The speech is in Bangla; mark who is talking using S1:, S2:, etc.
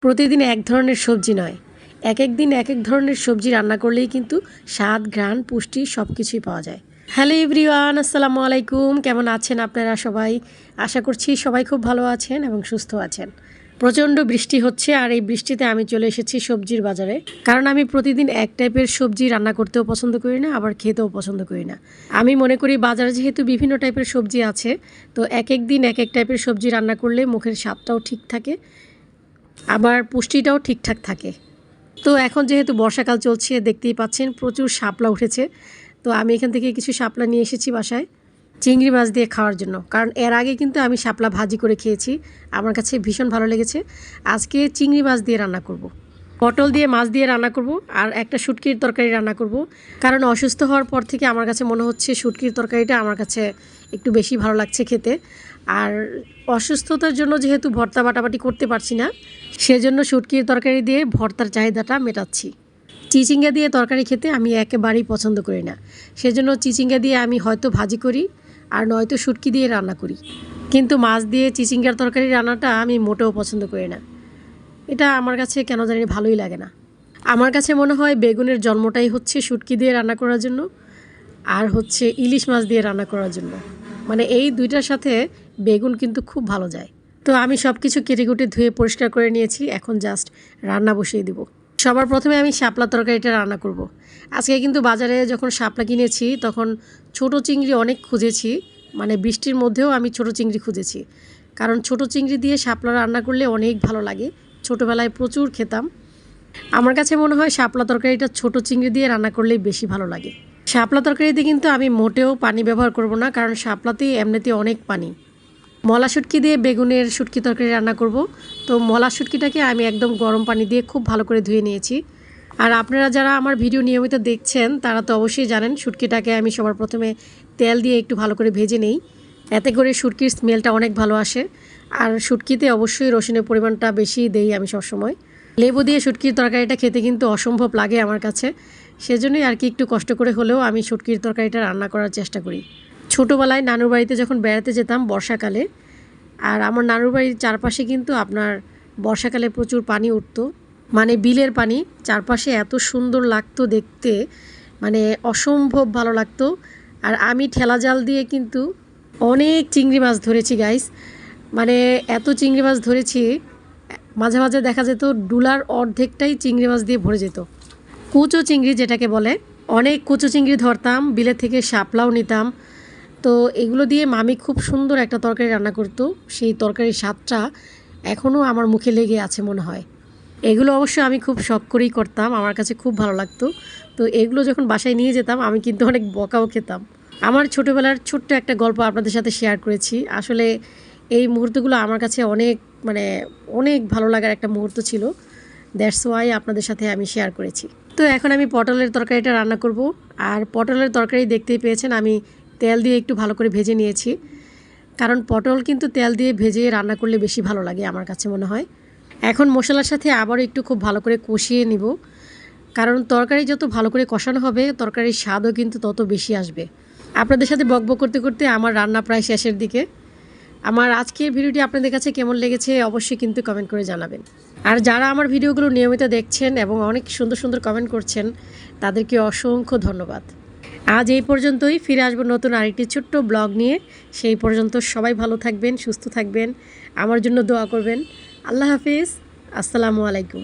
S1: প্রতিদিন এক ধরনের সবজি নয়, এক দিন এক ধরনের সবজি রান্না করলেই কিন্তু স্বাদ, ঘ্রাণ, পুষ্টি সব কিছুই পাওয়া যায়। হ্যালো এভরিওয়ান, আসসালামু আলাইকুম। কেমন আছেন আপনারা সবাই? আশা করছি সবাই খুব ভালো আছেন এবং সুস্থ আছেন। প্রচণ্ড বৃষ্টি হচ্ছে আর এই বৃষ্টিতে আমি চলে এসেছি সবজির বাজারে, কারণ আমি প্রতিদিন এক টাইপের সবজি রান্না করতেও পছন্দ করি না, আবার খেতেও পছন্দ করি না। আমি মনে করি বাজারে যেহেতু বিভিন্ন টাইপের সবজি আছে, তো এক দিন এক টাইপের সবজি রান্না করলে মুখের স্বাদটাও ঠিক থাকে, আবার পুষ্টিটাও ঠিকঠাক থাকে। তো এখন যেহেতু বর্ষাকাল চলছে, দেখতেই পাচ্ছেন প্রচুর শাপলা উঠেছে। তো আমি এখান থেকে কিছু শাপলা নিয়ে এসেছি বাসায় চিংড়ি মাছ দিয়ে খাওয়ার জন্য, কারণ এর আগে কিন্তু আমি শাপলা ভাজি করে খেয়েছি, আমার কাছে ভীষণ ভালো লেগেছে। আজকে চিংড়ি মাছ দিয়ে রান্না করব। পটল দিয়ে মাছ দিয়ে রান্না করব, আর একটা শুটকির তরকারি রান্না করব। কারণ অসুস্থ হওয়ার পর থেকে আমার কাছে মনে হচ্ছে শুটকির তরকারিটা আমার কাছে একটু বেশি ভালো লাগছে খেতে। আর অসুস্থতার জন্য যেহেতু ভর্তা বাটাবাটি করতে পারছি না, সেজন্য শুটকির তরকারি দিয়ে ভর্তার চাহিদাটা মেটাচ্ছি। চিচিঙ্গা দিয়ে তরকারি খেতে আমি একেবারেই পছন্দ করি না, সেজন্য চিচিঙ্গা দিয়ে আমি হয়তো ভাজি করি আর নয়তো শুটকি দিয়ে রান্না করি। কিন্তু মাছ দিয়ে চিচিঙ্গার তরকারি রান্নাটা আমি মোটেও পছন্দ করি না। এটা আমার কাছে কেন জানি ভালোই লাগে না। আমার কাছে মনে হয় বেগুনের জন্মটাই হচ্ছে শুটকি দিয়ে রান্না করার জন্য, আর হচ্ছে ইলিশ মাছ দিয়ে রান্না করার জন্য। মানে এই দুইটার সাথে বেগুন কিন্তু খুব ভালো যায়। তো আমি সব কিছু কেটেকুটে ধুয়ে পরিষ্কার করে নিয়েছি, এখন জাস্ট রান্না বসিয়ে দিব। সবার প্রথমে আমি শাপলা তরকারিটা রান্না করব। আজকে কিন্তু বাজারে যখন শাপলা কিনেছি তখন ছোট চিংড়ি অনেক খুঁজেছি, মানে বৃষ্টির মধ্যেও আমি ছোট চিংড়ি খুঁজেছি, কারণ ছোট চিংড়ি দিয়ে শাপলা রান্না করলে অনেক ভালো লাগে। ছোটোবেলায় প্রচুর খেতাম। আমার কাছে মনে হয় শাপলা তরকারিটা ছোট চিংড়ি দিয়ে রান্না করলেই বেশি ভালো লাগে। শাপলা তরকারিতে কিন্তু আমি মোটেও পানি ব্যবহার করব না, কারণ শাপলাতেই এমনিতে অনেক পানি। মলা শুটকি দিয়ে বেগুনের শুটকি তরকারি রান্না করব। তো মলা শুটকিটাকে আমি একদম গরম পানি দিয়ে খুব ভালো করে ধুয়ে নিয়েছি। আর আপনারা যারা আমার ভিডিও নিয়মিত দেখছেন তারা তো অবশ্যই জানেন শুটকিটাকে আমি সবার প্রথমে তেল দিয়ে একটু ভালো করে ভেজে নেই, এতে করে শুটকির স্মেলটা অনেক ভালো আসে। আর শুটকিতে অবশ্যই রসুনের পরিমাণটা বেশি দেই আমি সবসময়। লেবু দিয়ে শুটকির তরকারিটা খেতে কিন্তু অসম্ভব লাগে আমার কাছে, সেজন্যই আর কি একটু কষ্ট করে হলেও আমি শুটকির তরকারিটা রান্না করার চেষ্টা করি। ছোটোবেলায় নানুর বাড়িতে যখন বেড়াতে যেতাম বর্ষাকালে, আর আমার নানুর বাড়ির চারপাশে কিন্তু আপনার বর্ষাকালে প্রচুর পানি উঠতো, মানে বিলের পানি। চারপাশে এত সুন্দর লাগতো দেখতে, মানে অসম্ভব ভালো লাগতো। আর আমি ঠেলা জাল দিয়ে কিন্তু অনেক চিংড়ি মাছ ধরেছি গাইস, মানে এত চিংড়ি মাছ ধরেছি, মাঝে মাঝে দেখা যেত ডুলার অর্ধেকটাই চিংড়ি মাছ দিয়ে ভরে যেত। কুচো চিংড়ি যেটাকে বলে, অনেক কুচো চিংড়ি ধরতাম, বিলের থেকে শাপলাও নিতাম। তো এগুলো দিয়ে মামি খুব সুন্দর একটা তরকারি রান্না করতো, সেই তরকারির স্বাদটা এখনও আমার মুখে লেগে আছে মনে হয়। এগুলো অবশ্য আমি খুব শখ করেই করতাম, আমার কাছে খুব ভালো লাগতো। তো এগুলো যখন বাসায় নিয়ে যেতাম আমি কিন্তু অনেক বকাও খেতাম। আমার ছোটোবেলার ছোট্ট একটা গল্প আপনাদের সাথে শেয়ার করেছি। আসলে এই মুহূর্তগুলো আমার কাছে অনেক অনেক ভালো লাগার একটা মুহূর্ত ছিল, দ্যাটস ওয়াই আপনাদের সাথে আমি শেয়ার করেছি। তো এখন আমি পটলের তরকারিটা রান্না করব। আর পটলের তরকারি দেখতেই পেয়েছেন আমি তেল দিয়ে একটু ভালো করে ভেজে নিয়েছি, কারণ পটল কিন্তু তেল দিয়ে ভেজে রান্না করলে বেশি ভালো লাগে আমার কাছে মনে হয়। এখন মশলার সাথে আবার একটু খুব ভালো করে কষিয়ে নিব, কারণ তরকারি যত ভালো করে কষানো হবে তরকারির স্বাদও কিন্তু তত বেশি আসবে। আপনাদের সাথে বকবক করতে করতে আমার রান্না প্রায় শেষের দিকে। আমার আজকের ভিডিওটি আপনাদের কাছে কেমন লেগেছে অবশ্যই কিন্তু কমেন্ট করে জানাবেন। আর যারা আমার ভিডিওগুলো নিয়মিত দেখছেন এবং অনেক সুন্দর সুন্দর কমেন্ট করছেন, তাদেরকে অসংখ্য ধন্যবাদ। আজ এই পর্যন্তই, ফিরে আসবো নতুন আরেকটি ছোট্ট ব্লগ নিয়ে। সেই পর্যন্ত সবাই ভালো থাকবেন, সুস্থ থাকবেন, আমার জন্য দোয়া করবেন। আল্লাহ হাফিজ, আসসালামু আলাইকুম।